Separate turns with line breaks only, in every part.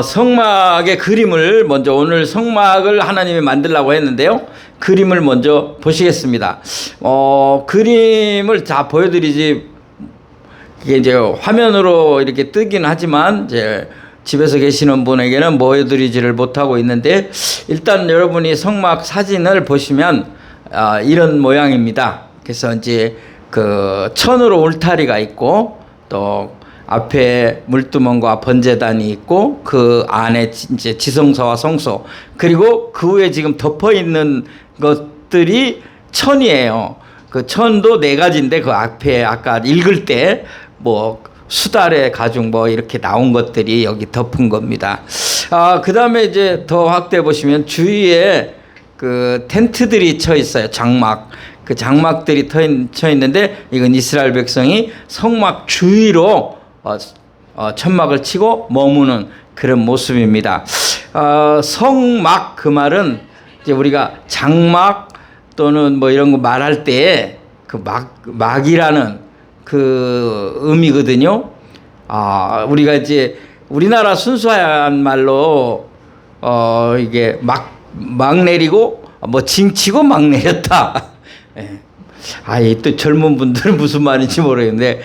성막의 그림을 먼저 오늘 성막을 하나님이 만들라고 했는데요. 그림을 먼저 보시겠습니다. 그림을 다 보여드리지 이게 이제 화면으로 이렇게 뜨긴 하지만 이제 집에서 계시는 분에게는 보여드리지를 못하고 있는데 일단 여러분이 성막 사진을 보시면 이런 모양입니다. 그래서 이제 그 천으로 울타리가 있고 또 앞에 물두멍과 번제단이 있고 그 안에 이제 지성소와 성소 그리고 그 위에 지금 덮어 있는 것들이 천이에요. 그 천도 네 가지인데 그 앞에 아까 읽을 때 뭐 수달의 가죽 뭐 이렇게 나온 것들이 여기 덮은 겁니다. 그 다음에 이제 더 확대해 보시면 주위에 그 텐트들이 쳐 있어요. 장막. 그 장막들이 쳐 있는데 이건 이스라엘 백성이 성막 주위로 천막을 치고 머무는 그런 모습입니다. 성막 그 말은 이제 우리가 장막 또는 뭐 이런 거 말할 때 그 막이라는 그 의미거든요. 우리가 이제 우리나라 순수한 말로 이게 막 내리고 뭐 징치고 막 내렸다. 또 젊은 분들은 무슨 말인지 모르겠는데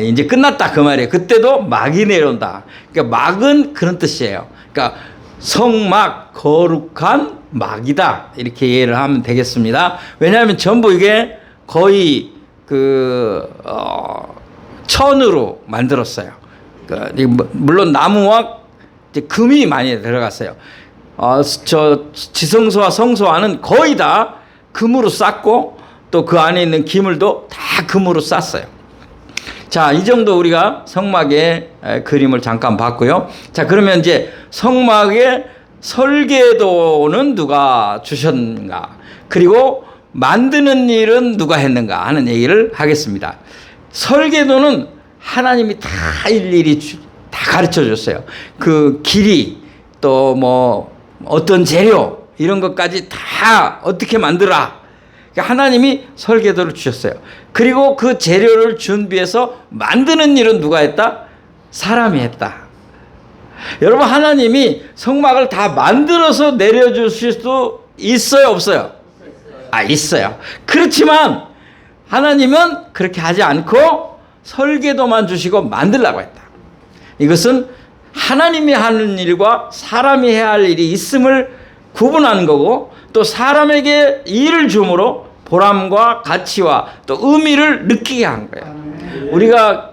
이제 끝났다 그 말이에요. 그때도 막이 내려온다. 그러니까 막은 그런 뜻이에요. 그러니까 성막 거룩한 막이다 이렇게 이해를 하면 되겠습니다. 왜냐하면 전부 이게 거의 천으로 만들었어요. 물론 나무와 이제 금이 많이 들어갔어요. 저 지성소와 성소 안은 거의 다 금으로 쌌고 또 그 안에 있는 기물도 다 금으로 쌌어요. 자, 이 정도 우리가 성막의 그림을 잠깐 봤고요. 자, 그러면 이제 성막의 설계도는 누가 주셨는가? 그리고 만드는 일은 누가 했는가 하는 얘기를 하겠습니다. 설계도는 하나님이 다 일일이 다 가르쳐 줬어요. 그 길이 또 뭐 어떤 재료 이런 것까지 다 어떻게 만들어라. 그러니까 하나님이 설계도를 주셨어요. 그리고 그 재료를 준비해서 만드는 일은 누가 했다? 사람이 했다. 여러분 하나님이 성막을 다 만들어서 내려주실 수 있어요 없어요? 있어요. 그렇지만 하나님은 그렇게 하지 않고 설계도만 주시고 만들라고 했다. 이것은 하나님이 하는 일과 사람이 해야 할 일이 있음을 구분하는 거고 또 사람에게 일을 줌으로 보람과 가치와 또 의미를 느끼게 한 거예요. 우리가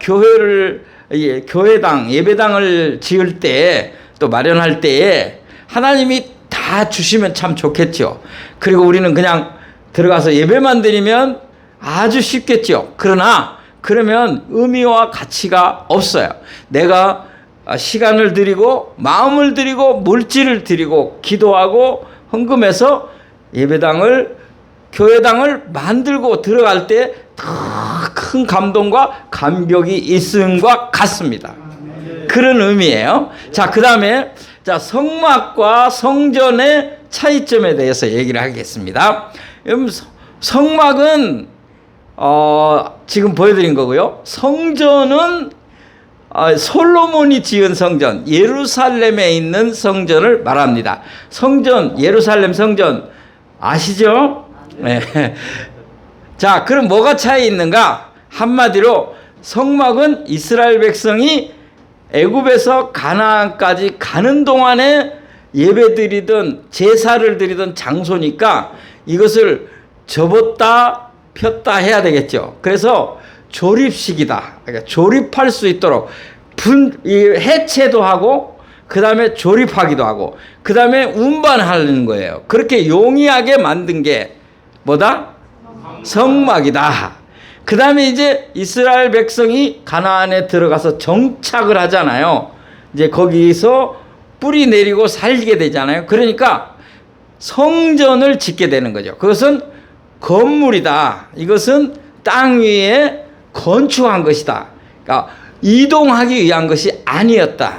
교회당, 예배당을 지을 때 또 마련할 때에 하나님이 다 주시면 참 좋겠죠. 그리고 우리는 그냥 들어가서 예배만 드리면 아주 쉽겠죠. 그러나 그러면 의미와 가치가 없어요. 내가 시간을 드리고 마음을 드리고 물질을 드리고 기도하고 헌금해서 예배당을 교회당을 만들고 들어갈 때 더 큰 감동과 감격이 있음과 같습니다. 그런 의미예요. 자, 그 다음에 성막과 성전의 차이점에 대해서 얘기를 하겠습니다. 성막은 지금 보여드린 거고요. 성전은 솔로몬이 지은 성전, 예루살렘에 있는 성전을 말합니다. 성전, 예루살렘 성전 아시죠? 네. 자, 그럼 뭐가 차이 있는가? 한마디로 성막은 이스라엘 백성이 애굽에서 가나안까지 가는 동안에 예배드리던 제사를 드리던 장소니까 이것을 접었다 폈다 해야 되겠죠. 그래서 조립식이다. 그러니까 조립할 수 있도록 해체도 하고 그 다음에 조립하기도 하고 그 다음에 운반하는 거예요. 그렇게 용이하게 만든 게 뭐다? 성막이다. 그 다음에 이제 이스라엘 백성이 가나안에 들어가서 정착을 하잖아요. 이제 거기서 뿌리 내리고 살게 되잖아요. 그러니까 성전을 짓게 되는 거죠. 그것은 건물이다. 이것은 땅 위에 건축한 것이다. 그러니까 이동하기 위한 것이 아니었다.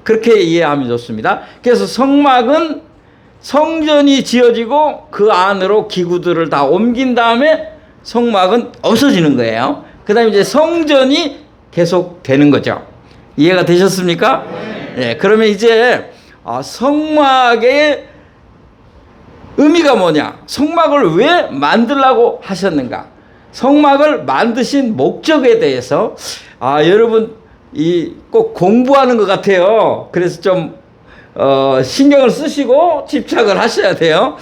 그렇게 이해하면 좋습니다. 그래서 성막은 성전이 지어지고 그 안으로 기구들을 다 옮긴 다음에 성막은 없어지는 거예요. 그 다음에 이제 성전이 계속 되는 거죠. 이해가 되셨습니까? 네. 예, 그러면 이제 성막의 의미가 뭐냐? 성막을 왜 만들라고 하셨는가? 성막을 만드신 목적에 대해서 여러분 꼭 공부하는 것 같아요. 그래서 좀 신경을 쓰시고 집착을 하셔야 돼요.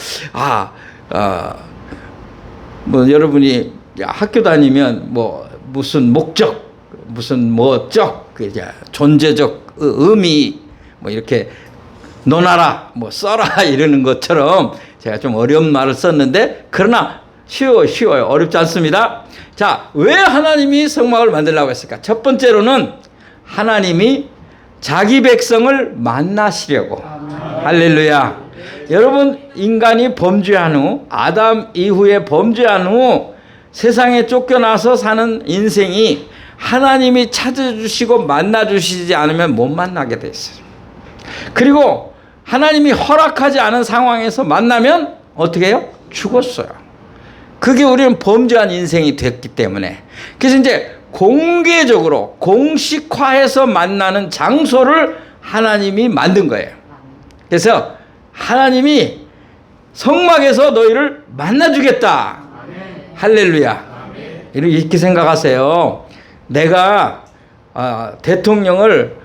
뭐 여러분이 학교 다니면 뭐 무슨 목적, 무슨 뭐적, 존재적 의미 뭐 이렇게 논하라, 뭐 써라 이러는 것처럼 제가 좀 어려운 말을 썼는데 그러나 쉬워요. 어렵지 않습니다. 자, 왜 하나님이 성막을 만들려고 했을까? 첫 번째로는 하나님이 자기 백성을 만나시려고. 할렐루야. 여러분, 인간이 범죄한 후, 아담 이후에 범죄한 후 세상에 쫓겨나서 사는 인생이 하나님이 찾아주시고 만나주시지 않으면 못 만나게 돼 있어요. 그리고 하나님이 허락하지 않은 상황에서 만나면 어떻게 해요? 죽었어요. 그게 우리는 범죄한 인생이 됐기 때문에. 그래서 이제 공개적으로 공식화해서 만나는 장소를 하나님이 만든 거예요. 그래서 하나님이 성막에서 너희를 만나주겠다. 할렐루야. 이렇게 생각하세요. 내가 대통령을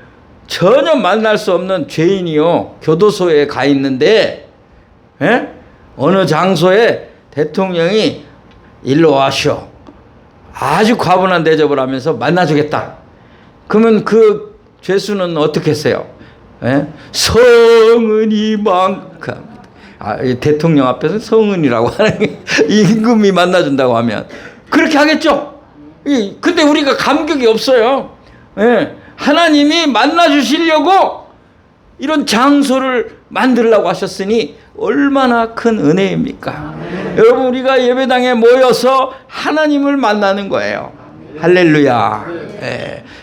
전혀 만날 수 없는 죄인이요 교도소에 가 있는데 어느 장소에 대통령이 일로 와시오. 아주 과분한 대접을 하면서 만나주겠다. 그러면 그 죄수는 어떻게 했어요? 성은이 만큼. 대통령 앞에서 성은이라고 하는 게 임금이 만나준다고 하면 그렇게 하겠죠. 근데 우리가 감격이 없어요. 하나님이 만나주시려고 이런 장소를 만들려고 하셨으니 얼마나 큰 은혜입니까? 여러분, 우리가 예배당에 모여서 하나님을 만나는 거예요. 할렐루야.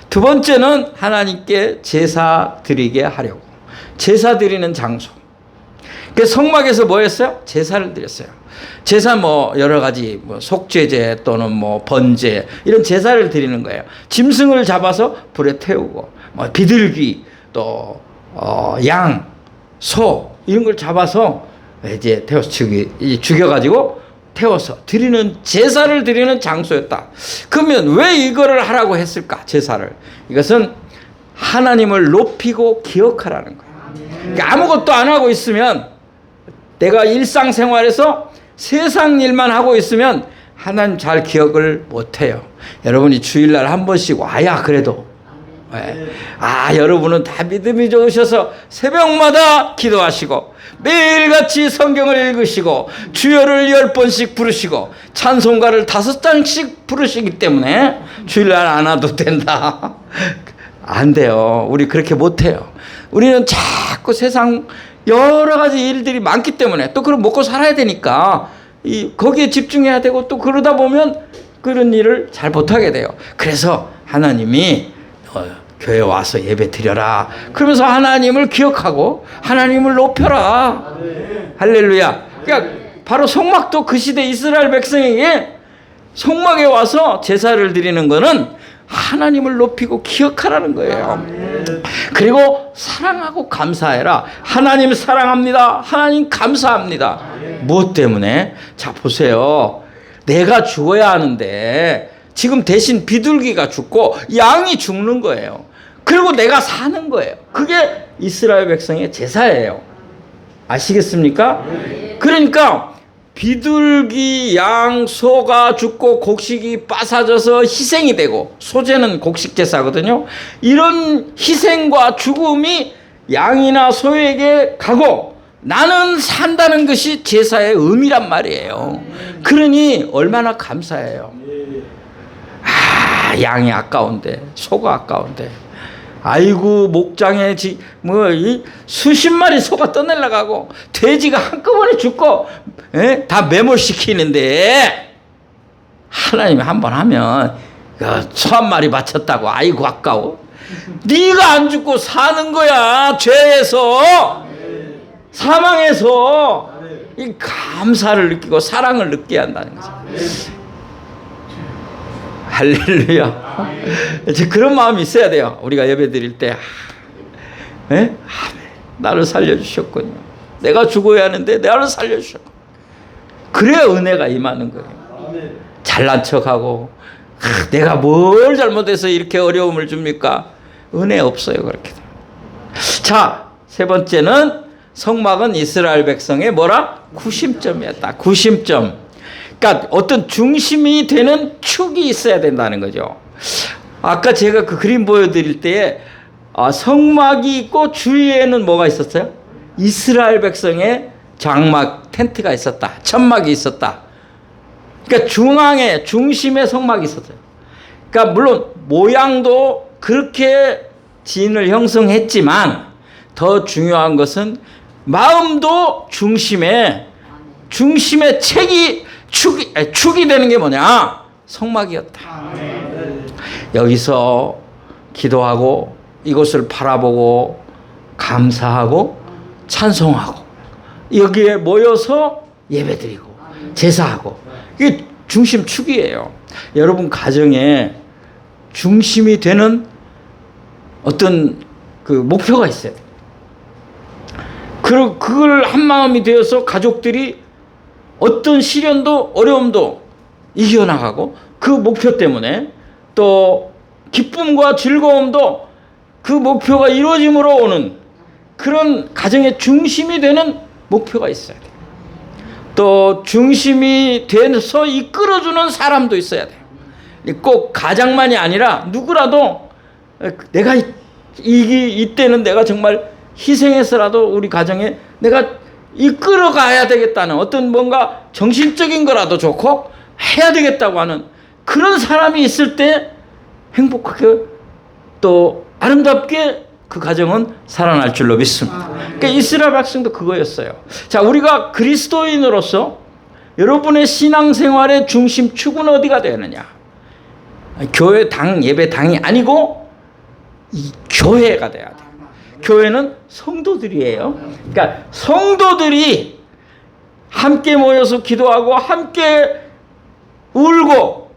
두 번째는 하나님께 제사 드리게 하려고. 제사 드리는 장소. 그 성막에서 뭐 했어요? 제사를 드렸어요. 제사 뭐 여러 가지 뭐 속죄제 또는 뭐 번제 이런 제사를 드리는 거예요. 짐승을 잡아서 불에 태우고 뭐 비둘기 또 양, 소 이런 걸 잡아서 이제 태워서 죽여가지고 태워서 드리는 제사를 드리는 장소였다. 그러면 왜 이거를 하라고 했을까? 제사를. 이것은 하나님을 높이고 기억하라는 거예요. 그러니까 아무것도 안 하고 있으면 내가 일상생활에서 세상 일만 하고 있으면 하나님 잘 기억을 못해요. 여러분이 주일날 한 번씩 와야 그래도 여러분은 다 믿음이 좋으셔서 새벽마다 기도하시고 매일같이 성경을 읽으시고 주여를 10번씩 부르시고 찬송가를 5장씩 부르시기 때문에 주일날 안 와도 된다. 안 돼요. 우리 그렇게 못해요. 우리는 자꾸 세상 여러 가지 일들이 많기 때문에 또 그걸 먹고 살아야 되니까 거기에 집중해야 되고 또 그러다 보면 그런 일을 잘 못하게 돼요. 그래서 하나님이 교회 와서 예배 드려라. 그러면서 하나님을 기억하고 하나님을 높여라. 할렐루야. 그러니까 바로 성막도 그 시대 이스라엘 백성에게 성막에 와서 제사를 드리는 거는 하나님을 높이고 기억하라는 거예요. 그리고 사랑하고 감사해라. 하나님 사랑합니다. 하나님 감사합니다. 무엇 때문에? 자, 보세요. 내가 죽어야 하는데 지금 대신 비둘기가 죽고 양이 죽는 거예요. 그리고 내가 사는 거예요. 그게 이스라엘 백성의 제사예요. 아시겠습니까? 그러니까 비둘기, 양, 소가 죽고 곡식이 빠사져서 희생이 되고, 소제는 곡식 제사거든요. 이런 희생과 죽음이 양이나 소에게 가고 나는 산다는 것이 제사의 의미란 말이에요. 그러니 얼마나 감사해요. 양이 아까운데, 소가 아까운데, 아이고 목장에 수십 마리 소가 떠내려가고 돼지가 한꺼번에 죽고 다 매몰시키는데 하나님이 한번 하면 소 한 마리 바쳤다고 아이고 아까워. 네가 안 죽고 사는 거야. 죄에서 사망에서 이 감사를 느끼고 사랑을 느껴야 한다는 거죠. 할렐루야. 그런 마음이 있어야 돼요. 우리가 예배 드릴 때 예? 아멘. 나를 살려주셨군요. 내가 죽어야 하는데 나를 살려주셨군요. 그래야 은혜가 임하는 거예요. 잘난 척하고 내가 뭘 잘못해서 이렇게 어려움을 줍니까? 은혜 없어요. 그렇게. 자, 세 번째는 성막은 이스라엘 백성의 뭐라? 구심점이었다. 구심점. 그러니까 어떤 중심이 되는 축이 있어야 된다는 거죠. 아까 제가 그 그림 보여드릴 때에 성막이 있고 주위에는 뭐가 있었어요? 이스라엘 백성의 장막 텐트가 있었다. 천막이 있었다. 그러니까 중앙에 중심에 성막이 있었어요. 그러니까 물론 모양도 그렇게 진을 형성했지만 더 중요한 것은 마음도 중심에 축이 되는 게 뭐냐? 성막이었다. 여기서 기도하고 이곳을 바라보고 감사하고 찬송하고 여기에 모여서 예배드리고 제사하고 이게 중심 축이에요. 여러분 가정에 중심이 되는 어떤 그 목표가 있어요. 그걸 한 마음이 되어서 가족들이 어떤 시련도 어려움도 이겨나가고 그 목표 때문에 또 기쁨과 즐거움도 그 목표가 이루어짐으로 오는 그런 가정의 중심이 되는 목표가 있어야 돼요. 또 중심이 돼서 이끌어주는 사람도 있어야 돼요. 꼭 가장만이 아니라 누구라도 내가 이때는 내가 정말 희생해서라도 우리 가정에 내가 이끌어 가야 되겠다는 어떤 뭔가 정신적인 거라도 좋고 해야 되겠다고 하는 그런 사람이 있을 때 행복하게 또 아름답게 그 가정은 살아날 줄로 믿습니다. 그러니까 이스라엘 백성도 그거였어요. 자, 우리가 그리스도인으로서 여러분의 신앙생활의 중심축은 어디가 되느냐? 교회당, 예배당이 아니고 이 교회가 돼야 돼요. 교회는 성도들이에요. 그러니까 성도들이 함께 모여서 기도하고 함께 울고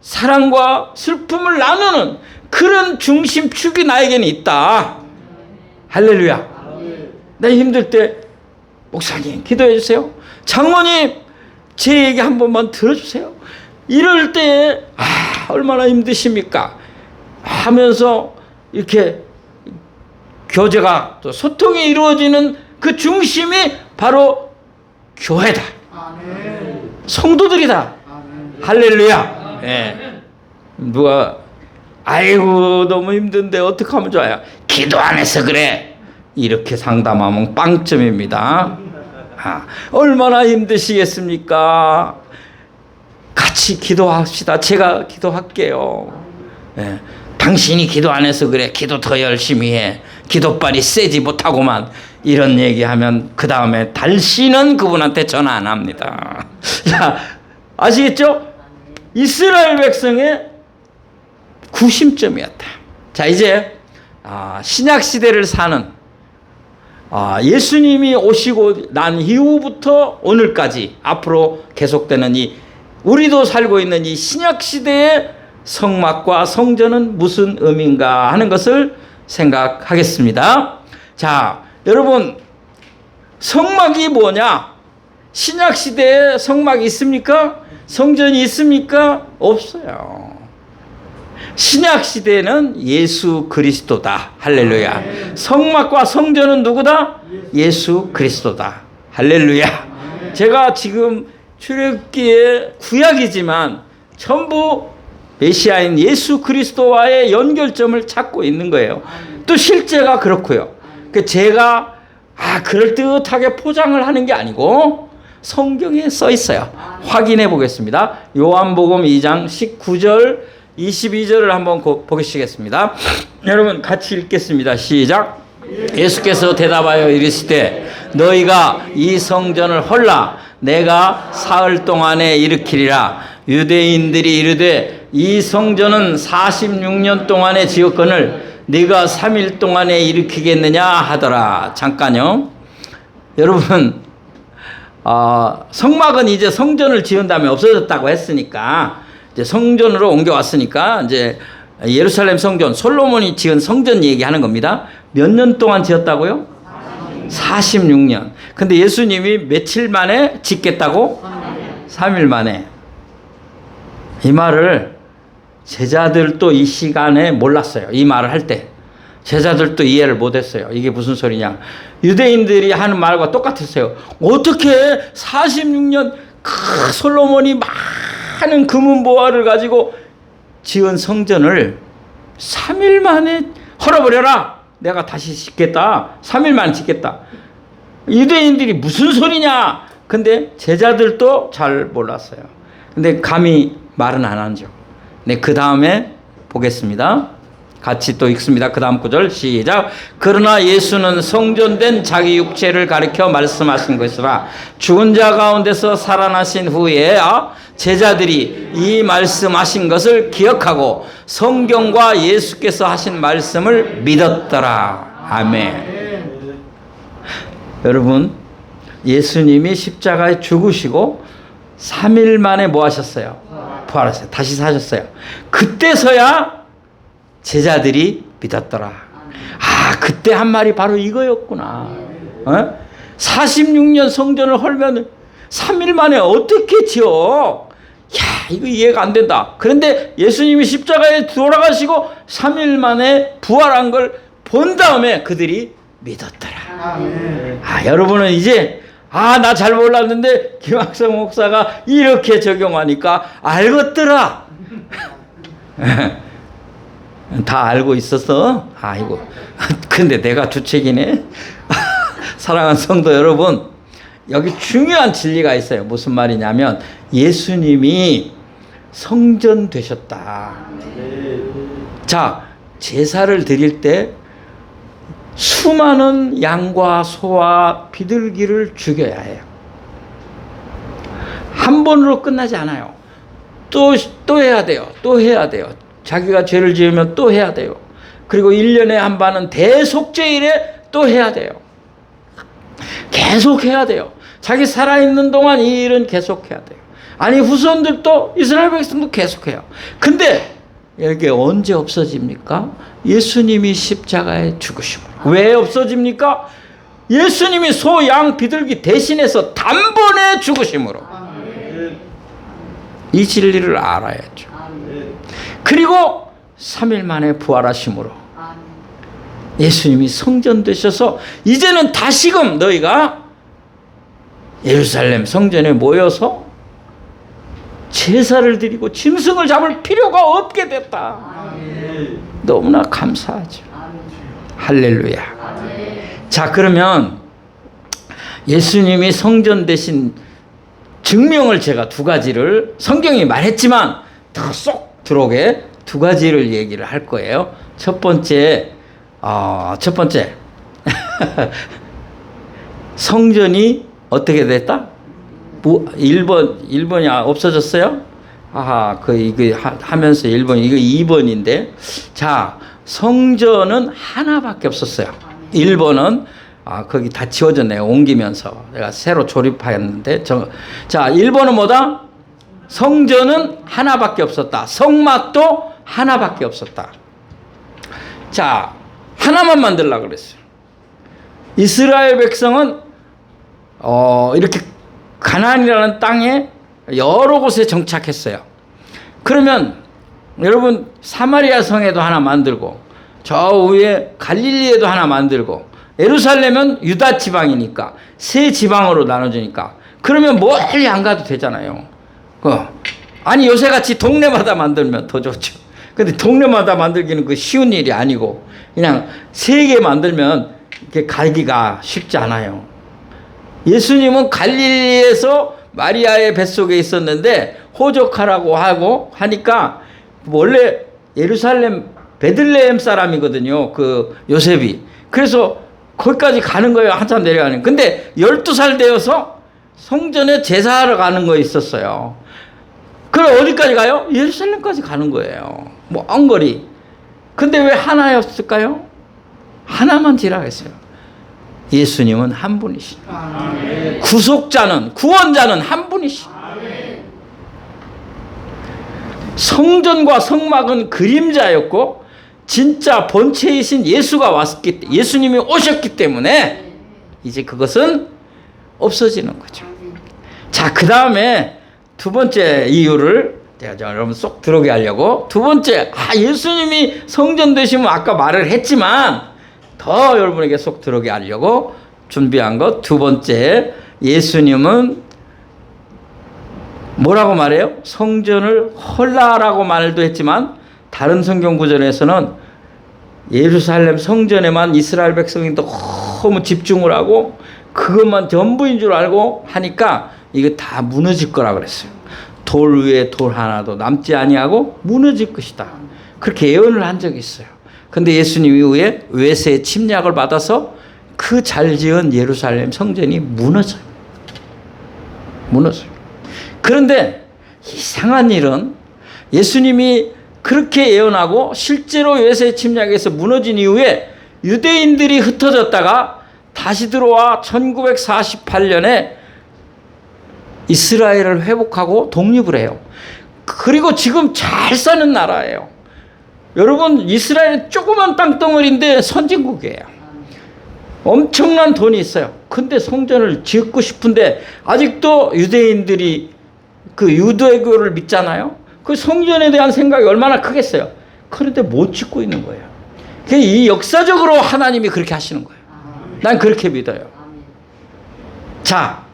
사랑과 슬픔을 나누는 그런 중심축이 나에게는 있다. 할렐루야. 나 힘들 때 목사님 기도해 주세요. 장모님 제 얘기 한 번만 들어주세요. 이럴 때 얼마나 힘드십니까? 하면서 이렇게 교제가 또 소통이 이루어지는 그 중심이 바로 교회다. 성도들이다. 할렐루야. 네. 누가 아이고 너무 힘든데 어떻게 하면 좋아요? 기도 안 해서 그래. 이렇게 상담하면 빵점입니다. 얼마나 힘드시겠습니까? 같이 기도합시다. 제가 기도할게요. 네. 당신이 기도 안 해서 그래. 기도 더 열심히 해. 기도빨이 세지 못하고만. 이런 얘기하면 그 다음에 다시는 그분한테 전화 안 합니다. 자, 아시겠죠? 이스라엘 백성의 구심점이었다. 자, 이제 신약 시대를 사는 예수님이 오시고 난 이후부터 오늘까지 앞으로 계속되는 우리도 살고 있는 이 신약 시대의 성막과 성전은 무슨 의미인가 하는 것을 생각하겠습니다. 자, 여러분 성막이 뭐냐? 신약 시대에 성막이 있습니까? 성전이 있습니까? 없어요. 신약 시대는 예수 그리스도다. 할렐루야. 성막과 성전은 누구다? 예수 그리스도다. 할렐루야. 제가 지금 출애굽기의 구약이지만 전부 메시아인 예수 그리스도와의 연결점을 찾고 있는 거예요. 또 실제가 그렇고요. 제가 그럴듯하게 포장을 하는 게 아니고 성경에 써 있어요. 확인해 보겠습니다. 요한복음 2장 19절 22절을 한번 보시겠습니다. 여러분 같이 읽겠습니다. 시작. 예수께서 대답하여 이르시되 너희가 이 성전을 헐라 내가 사흘 동안에 일으키리라. 유대인들이 이르되 이 성전은 46년 동안에 지었거늘 네가 3일 동안에 일으키겠느냐 하더라. 잠깐요. 여러분 성막은 이제 성전을 지은 다음에 없어졌다고 했으니까 이제 성전으로 옮겨왔으니까 이제 예루살렘 성전, 솔로몬이 지은 성전 얘기하는 겁니다. 몇 년 동안 지었다고요? 46년. 근데 예수님이 며칠 만에 짓겠다고? 3일 만에. 이 말을 제자들도 이 시간에 몰랐어요. 이 말을 할 때. 제자들도 이해를 못했어요. 이게 무슨 소리냐. 유대인들이 하는 말과 똑같았어요. 어떻게 46년 솔로몬이 많은 금은보화를 가지고 지은 성전을 3일 만에 헐어버려라. 내가 다시 짓겠다. 3일 만에 짓겠다. 유대인들이 무슨 소리냐. 근데 제자들도 잘 몰랐어요. 근데 감히 말은 안 하죠. 네, 그 다음에 보겠습니다. 같이 또 읽습니다. 그 다음 구절 시작. 그러나 예수는 성전된 자기 육체를 가리켜 말씀하신 것이라. 죽은 자 가운데서 살아나신 후에 제자들이 이 말씀하신 것을 기억하고 성경과 예수께서 하신 말씀을 믿었더라. 아멘. 여러분, 예수님이 십자가에 죽으시고 3일 만에 뭐 하셨어요? 부활하셨어요. 다시 사셨어요. 그때서야 제자들이 믿었더라. 그때 한 말이 바로 이거였구나. 46년 성전을 헐면 3일 만에 어떻게 지어? 이거 이해가 안 된다. 그런데 예수님이 십자가에 돌아가시고 3일 만에 부활한 걸 본 다음에 그들이 믿었더라. 여러분은 이제 나 잘 몰랐는데 김학성 목사가 이렇게 적용하니까 알겠더라. 다 알고 있었어? 아이고. 근데 내가 주책이네. 사랑하는 성도 여러분, 여기 중요한 진리가 있어요. 무슨 말이냐면 예수님이 성전 되셨다. 자, 제사를 드릴 때 수많은 양과 소와 비둘기를 죽여야 해요. 한 번으로 끝나지 않아요. 또 해야 돼요. 또 해야 돼요. 자기가 죄를 지으면 또 해야 돼요. 그리고 1년에 한 번은 대속죄일에 또 해야 돼요. 계속 해야 돼요. 자기 살아있는 동안 이 일은 계속 해야 돼요. 아니, 후손들도 이스라엘 백성도 계속해요. 근데 이게 언제 없어집니까? 예수님이 십자가에 죽으심으로. 왜 없어집니까? 예수님이 소, 양, 비둘기 대신해서 단번에 죽으심으로. 이 진리를 알아야죠. 그리고 3일 만에 부활하심으로 예수님이 성전 되셔서 이제는 다시금 너희가 예루살렘 성전에 모여서 제사를 드리고 짐승을 잡을 필요가 없게 됐다. 너무나 감사하죠. 할렐루야. 자, 그러면 예수님이 성전 되신 증명을 제가 두 가지를 성경이 말했지만 더 쏙 들어오게 두 가지를 얘기를 할 거예요. 첫 번째 성전이 어떻게 됐다? 1번이 없어졌어요? 이거 하면서 1번, 이거 2번인데. 자, 성전은 하나밖에 없었어요. 1번은, 거기 다 지워졌네요. 옮기면서. 내가 새로 조립하였는데. 자, 1번은 뭐다? 성전은 하나밖에 없었다. 성막도 하나밖에 없었다. 자, 하나만 만들려고 그랬어요. 이스라엘 백성은, 이렇게 가나안이라는 땅에 여러 곳에 정착했어요. 그러면 여러분 사마리아 성에도 하나 만들고 저 위에 갈릴리에도 하나 만들고 예루살렘은 유다 지방이니까 세 지방으로 나눠지니까 그러면 멀리 안 가도 되잖아요. 아니 요새같이 동네마다 만들면 더 좋죠. 근데 동네마다 만들기는 그 쉬운 일이 아니고 그냥 세 개 만들면 이렇게 가기가 쉽지 않아요. 예수님은 갈릴리에서 마리아의 뱃속에 있었는데 호적하라고 하고 하니까 원래 예루살렘 베들레헴 사람이거든요. 그 요셉이. 그래서 거기까지 가는 거예요. 한참 내려가는. 근데 12살 되어서 성전에 제사하러 가는 거 있었어요. 그럼 어디까지 가요? 예루살렘까지 가는 거예요. 먼 거리. 근데 왜 하나였을까요? 하나만 지라 했어요. 예수님은 한 분이십니다. 구속자는, 구원자는 한 분이십니다. 성전과 성막은 그림자였고 진짜 본체이신 예수님이 오셨기 때문에 이제 그것은 없어지는 거죠. 자, 그 다음에 두 번째 이유를 제가 여러분 쏙 들어오게 하려고, 두 번째, 예수님이 성전 되시면 아까 말을 했지만 더 여러분에게 쏙 들어오게 하려고 준비한 것 두 번째, 예수님은 뭐라고 말해요? 성전을 헐라라고 말도 했지만 다른 성경 구절에서는 예루살렘 성전에만 이스라엘 백성이 너무 집중을 하고 그것만 전부인 줄 알고 하니까 이거 다 무너질 거라 그랬어요. 돌 위에 돌 하나도 남지 아니하고 무너질 것이다. 그렇게 예언을 한 적이 있어요. 근데 예수님 이후에 외세의 침략을 받아서 그 잘 지은 예루살렘 성전이 무너져요. 그런데 이상한 일은 예수님이 그렇게 예언하고 실제로 외세 침략에서 무너진 이후에 유대인들이 흩어졌다가 다시 들어와 1948년에 이스라엘을 회복하고 독립을 해요. 그리고 지금 잘 사는 나라예요. 여러분, 이스라엘은 조그만 땅덩어리인데 선진국이에요. 엄청난 돈이 있어요. 근데 성전을 짓고 싶은데 아직도 유대인들이 그 유대교를 믿잖아요. 그 성전에 대한 생각이 얼마나 크겠어요. 그런데 못 짓고 있는 거예요. 이 역사적으로 하나님이 그렇게 하시는 거예요. 난 그렇게 믿어요. 자,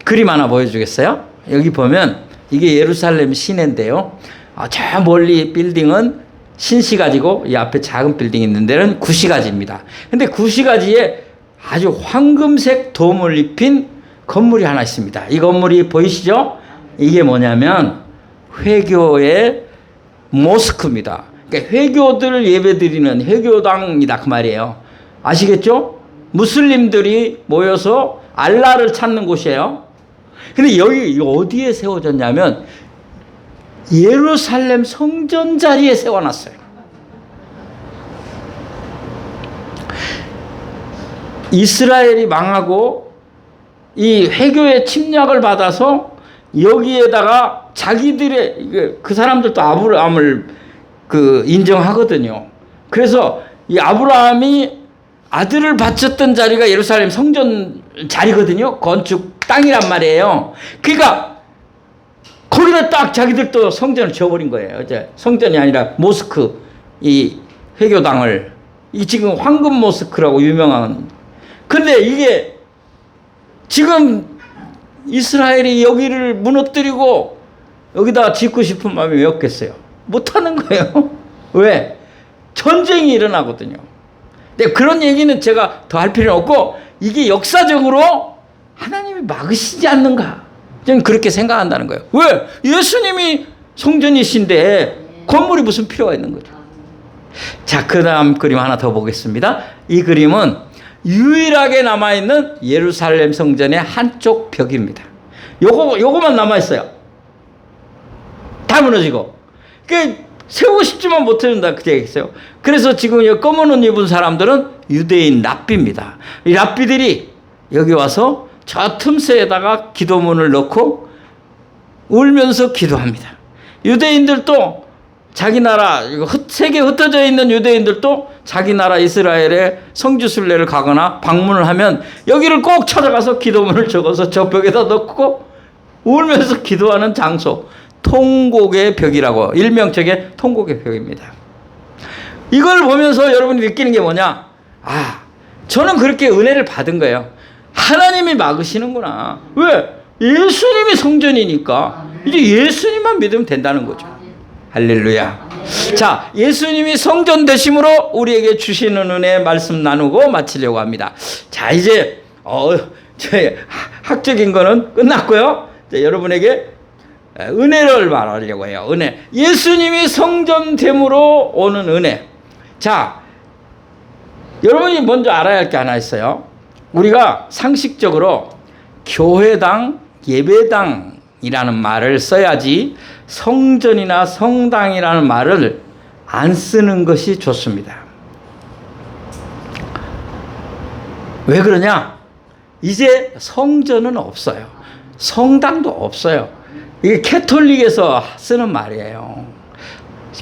그림 하나 보여주겠어요? 여기 보면 이게 예루살렘 시내인데요. 저 멀리 빌딩은 신시가지고 이 앞에 작은 빌딩이 있는 데는 구시가지입니다. 근데 구시가지에 아주 황금색 돔을 입힌 건물이 하나 있습니다. 이 건물이 보이시죠? 이게 뭐냐면 회교의 모스크입니다. 그러니까 회교들 예배드리는 회교당이다 그 말이에요. 아시겠죠? 무슬림들이 모여서 알라를 찾는 곳이에요. 근데 여기 어디에 세워졌냐면 예루살렘 성전 자리에 세워놨어요. 이스라엘이 망하고 이 회교의 침략을 받아서 여기에다가 자기들의 그 사람들도 아브라함을 인정하거든요. 그래서 이 아브라함이 아들을 바쳤던 자리가 예루살렘 성전 자리거든요. 건축 땅이란 말이에요. 그러니까 거기다 딱 자기들도 성전을 지어버린 거예요. 이제 성전이 아니라 모스크, 이 회교당을, 이 지금 황금 모스크라고 유명한. 근데 이게 지금 이스라엘이 여기를 무너뜨리고 여기다 짓고 싶은 마음이 왜 없겠어요? 못하는 거예요. 왜? 전쟁이 일어나거든요. 근데 그런 얘기는 제가 더 할 필요는 없고, 이게 역사적으로 하나님이 막으시지 않는가? 저는 그렇게 생각한다는 거예요. 왜? 예수님이 성전이신데 건물이 무슨 필요가 있는 거죠. 자, 그 다음 그림 하나 더 보겠습니다. 이 그림은 유일하게 남아있는 예루살렘 성전의 한쪽 벽입니다. 요거만 남아있어요. 다 무너지고. 세우고 싶지만 못해준다. 그 얘기했어요. 그래서 지금 이 검은 옷 입은 사람들은 유대인 랍비입니다. 이 랍비들이 여기 와서 저 틈새에다가 기도문을 넣고 울면서 기도합니다. 유대인들도 자기 나라, 세계에 흩어져 있는 유대인들도 자기 나라 이스라엘에 성지순례를 가거나 방문을 하면 여기를 꼭 찾아가서 기도문을 적어서 저 벽에다 넣고 울면서 기도하는 장소, 통곡의 벽이라고, 일명적인 통곡의 벽입니다. 이걸 보면서 여러분이 느끼는 게 뭐냐? 저는 그렇게 은혜를 받은 거예요. 하나님이 막으시는구나. 왜? 예수님이 성전이니까 이제 예수님만 믿으면 된다는 거죠. 할렐루야. 자, 예수님이 성전 되심으로 우리에게 주시는 은혜 말씀 나누고 마치려고 합니다. 자, 이제 학적인 거는 끝났고요. 이제 여러분에게 은혜를 말하려고 해요. 은혜. 예수님이 성전됨으로 오는 은혜. 자, 여러분이 먼저 알아야 할 게 하나 있어요. 우리가 상식적으로 교회당, 예배당이라는 말을 써야지 성전이나 성당이라는 말을 안 쓰는 것이 좋습니다. 왜 그러냐? 이제 성전은 없어요. 성당도 없어요. 이게 캐톨릭에서 쓰는 말이에요.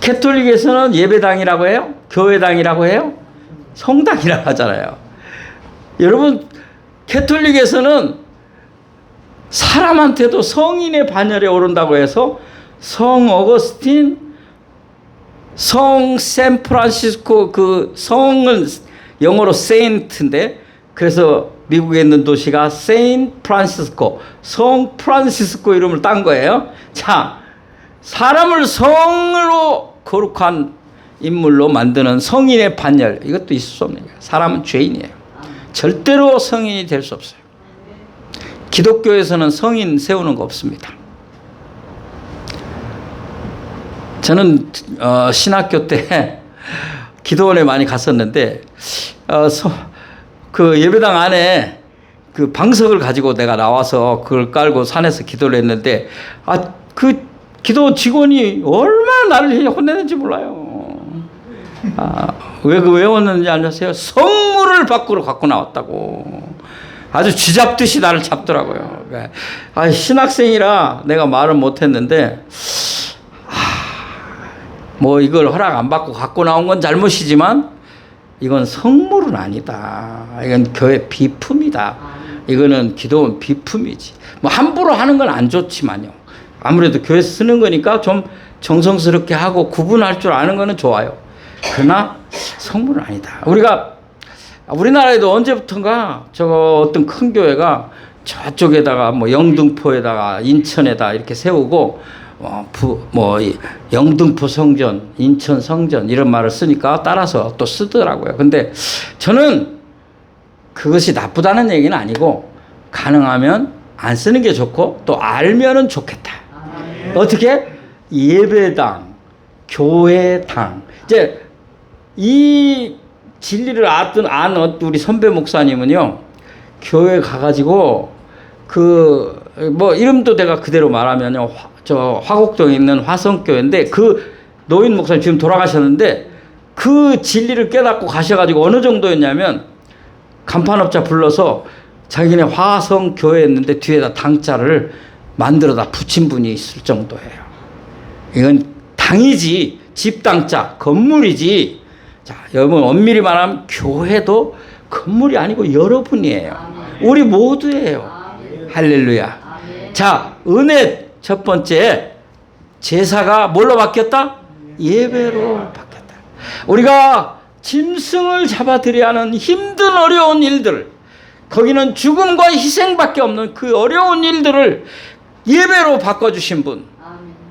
캐톨릭에서는 예배당이라고 해요? 교회당이라고 해요? 성당이라고 하잖아요. 여러분, 캐톨릭에서는 사람한테도 성인의 반열에 오른다고 해서 성 어거스틴, 성 샌프란시스코, 그 성은 영어로 세인트인데, 그래서 미국에 있는 도시가 세인 프란시스코, 성 프란시스코 이름을 딴 거예요. 자, 사람을 성으로 거룩한 인물로 만드는 성인의 반열, 이것도 있을 수 없는 거예요. 사람은 죄인이에요. 절대로 성인이 될 수 없어요. 기독교에서는 성인 세우는 거 없습니다. 저는 신학교 때 기도원에 많이 갔었는데 그 예배당 안에 그 방석을 가지고 내가 나와서 그걸 깔고 산에서 기도를 했는데 그 기도원 직원이 얼마나 나를 혼내는지 몰라요. 왜 외웠는지 아세요? 성물을 밖으로 갖고 나왔다고. 아주 쥐잡듯이 나를 잡더라고요. 신학생이라 내가 말은 못했는데, 뭐 이걸 허락 안 받고 갖고 나온 건 잘못이지만 이건 성물은 아니다. 이건 교회 비품이다. 이거는 기도원 비품이지. 뭐 함부로 하는 건 안 좋지만요. 아무래도 교회에서 쓰는 거니까 좀 정성스럽게 하고 구분할 줄 아는 거는 좋아요. 그러나 성물은 아니다. 우리나라에도 언제부턴가 어떤 큰 교회가 저쪽에다가 뭐 영등포에다가 인천에다 이렇게 세우고 영등포 성전, 인천 성전 이런 말을 쓰니까 따라서 또 쓰더라고요. 근데 저는 그것이 나쁘다는 얘기는 아니고 가능하면 안 쓰는 게 좋고 또 알면은 좋겠다. 어떻게? 예배당, 교회당. 이제 이 진리를 안 우리 선배 목사님은요, 교회 가가지고 이름도 내가 그대로 말하면요, 화곡동에 있는 화성교회인데 그 노인 목사님 지금 돌아가셨는데 그 진리를 깨닫고 가셔가지고 어느 정도였냐면 간판업자 불러서 자기네 화성교회였는데 뒤에다 당자를 만들어다 붙인 분이 있을 정도예요. 이건 당이지, 집당자, 건물이지. 자, 여러분 엄밀히 말하면 교회도 건물이 아니고 여러분이에요. 우리 모두예요. 할렐루야. 자, 은혜 첫 번째, 제사가 뭘로 바뀌었다? 예배로 바뀌었다. 우리가 짐승을 잡아들여야 하는 힘든 어려운 일들, 거기는 죽음과 희생밖에 없는 그 어려운 일들을 예배로 바꿔주신 분,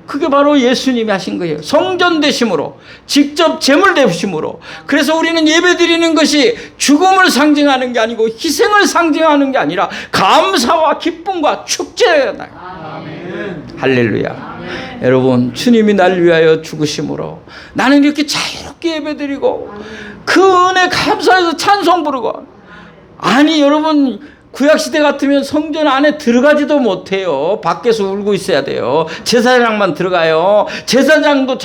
그게 바로 예수님이 하신 거예요. 성전 되심으로, 직접 제물 되심으로. 그래서 우리는 예배 드리는 것이 죽음을 상징하는 게 아니고 희생을 상징하는 게 아니라 감사와 기쁨과 축제다. 할렐루야. 아멘. 여러분, 주님이 날 위하여 죽으심으로 나는 이렇게 자유롭게 예배 드리고 그 은혜 감사해서 찬송 부르고. 아니, 여러분, 구약시대 같으면 성전 안에 들어가지도 못해요. 밖에서 울고 있어야 돼요. 제사장만 들어가요. 제사장도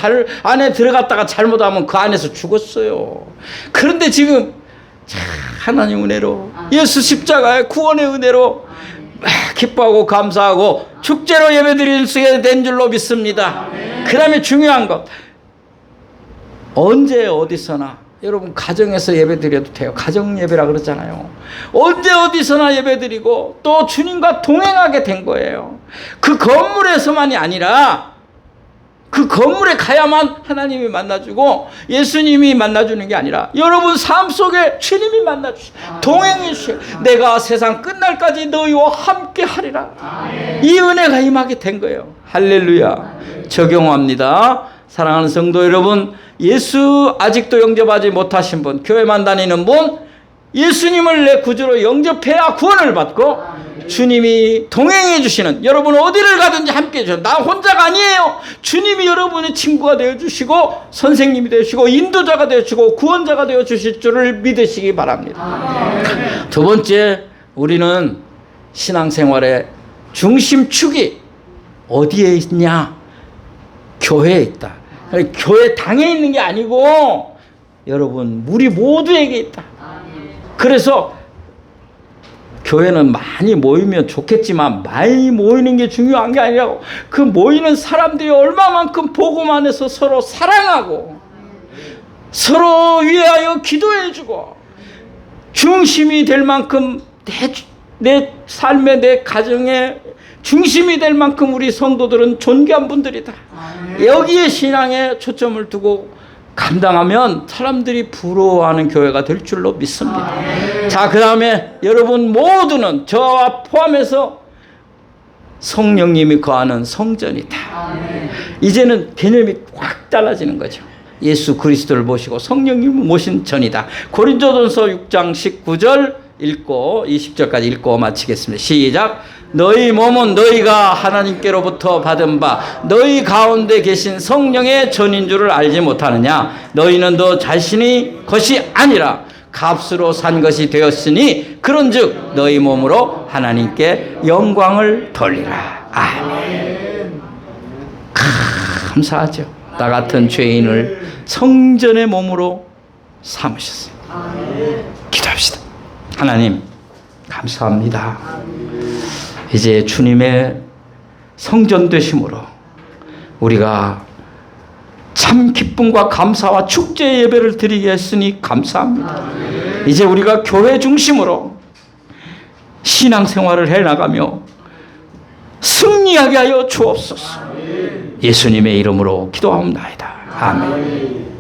안에 들어갔다가 잘못하면 그 안에서 죽었어요. 그런데 지금 하나님 은혜로, 예수 십자가의 구원의 은혜로 기뻐하고 감사하고 축제로 예배드릴 수 있게 된 줄로 믿습니다. 그 다음에 중요한 것, 언제 어디서나 여러분 가정에서 예배드려도 돼요. 가정예배라 그러잖아요. 언제 어디서나 예배드리고 또 주님과 동행하게 된 거예요. 그 건물에서만이 아니라 그 건물에 가야만 하나님이 만나주고 예수님이 만나주는 게 아니라 여러분 삶 속에 주님이 만나주시고 동행해 주시고 내가 세상 끝날까지 너희와 함께 하리라. 이 은혜가 임하게 된 거예요. 할렐루야. 적용합니다. 사랑하는 성도 여러분, 예수 아직도 영접하지 못하신 분, 교회만 다니는 분, 예수님을 내 구주로 영접해야 구원을 받고 주님이 동행해 주시는, 여러분 어디를 가든지 함께 해주시는, 나 혼자가 아니에요. 주님이 여러분의 친구가 되어주시고 선생님이 되어주시고 인도자가 되어주시고 구원자가 되어주실 줄을 믿으시기 바랍니다. 두 번째, 우리는 신앙생활의 중심축이 어디에 있냐? 교회에 있다. 교회 당에 있는 게 아니고 여러분 우리 모두에게 있다. 그래서 교회는 많이 모이면 좋겠지만 많이 모이는 게 중요한 게 아니라고. 그 모이는 사람들이 얼마만큼 복음 안에서 서로 사랑하고 서로 위하여 기도해주고 중심이 될 만큼 내 삶의 내 가정의 중심이 될 만큼 우리 성도들은 존귀한 분들이다. 여기에 신앙에 초점을 두고 감당하면 사람들이 부러워하는 교회가 될 줄로 믿습니다. 자, 그 다음에 여러분 모두는 저와 포함해서 성령님이 거하는 성전이다. 이제는 개념이 확 달라지는 거죠. 예수 그리스도를 모시고 성령님을 모신 전이다. 고린도전서 6장 19절 읽고 20절까지 읽고 마치겠습니다. 시작. 너희 몸은 너희가 하나님께로부터 받은 바 너희 가운데 계신 성령의 전인 줄을 알지 못하느냐. 너희는 너 자신이 것이 아니라 값으로 산 것이 되었으니 그런즉 너희 몸으로 하나님께 영광을 돌리라. 아멘. 감사하죠. 나 같은 죄인을 성전의 몸으로 삼으셨어요. 기도합시다. 하나님 감사합니다. 이제 주님의 성전 되심으로 우리가 참 기쁨과 감사와 축제 예배를 드리게 했으니 감사합니다. 이제 우리가 교회 중심으로 신앙생활을 해나가며 승리하게 하여 주옵소서. 예수님의 이름으로 기도하옵나이다. 아멘.